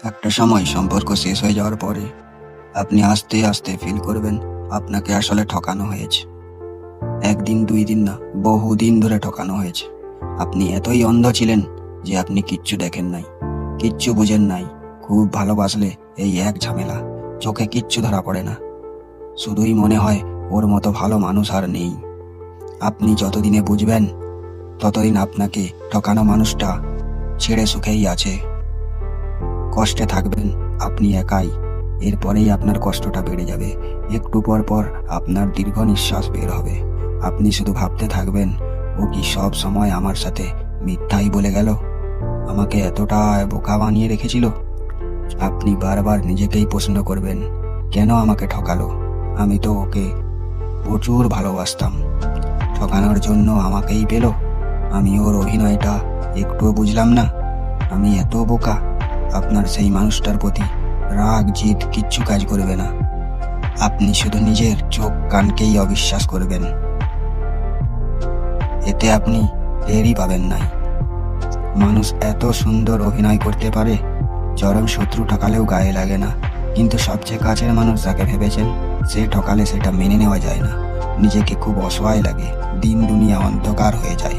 একটা সময় সম্পর্ক শেষ হয়ে যাওয়ার পরে আপনি আস্তে আস্তে ফিল করবেন আপনাকে আসলে ঠকানো হয়েছে। একদিন দুই দিন না, বহুদিন ধরে ঠকানো হয়েছে। আপনি এতই অন্ধ ছিলেন যে আপনি কিচ্ছু দেখেন নাই, কিচ্ছু বুঝেন নাই। খুব ভালোবাসলে এই এক ঝামেলা, চোখে কিচ্ছু ধরা পড়ে না, শুধুই মনে হয় ওর মতো ভালো মানুষ আর নেই। আপনি যতদিনে বুঝবেন ততদিন আপনাকে ঠকানো মানুষটা ছেড়ে সুখেই আছে। কষ্টে থাকবেন আপনি একাই, এরপরেই আপনার কষ্টটা বেড়ে যাবে। একটু পর পর আপনার দীর্ঘ নিঃশ্বাস বের হবে। আপনি শুধু ভাবতে থাকবেন, ও কি সব সময় আমার সাথে মিথ্যাই বলে গেল, আমাকে এতটা বোকা বানিয়ে রেখেছিল। আপনি বারবার নিজেকেই প্রশ্ন করবেন, কেন আমাকে ঠকালো? আমি তো ওকে প্রচুর ভালোবাসতাম, ঠকানোর জন্য আমাকেই পেল। আমি ওর অভিনয়টা একটুও বুঝলাম না, আমি এত বোকা। আপনার সেই মানুষটার প্রতি রাগ জিদ কিচ্ছু কাজ করবে না। আপনি শুধু নিজের চোখ কানকেই অবিশ্বাস করবেন। এতে আপনি টেরই পাবেন নাই মানুষ এত সুন্দর অভিনয় করতে পারে। চরম শত্রু ঠকালেও গায়ে লাগে না, কিন্তু সবচেয়ে কাছের মানুষ যাকে ভেবেছেন সে ঠকালে সেটা মেনে নেওয়া যায় না। নিজেকে খুব অসহায় লাগে, দিন দুনিয়া অন্ধকার হয়ে যায়।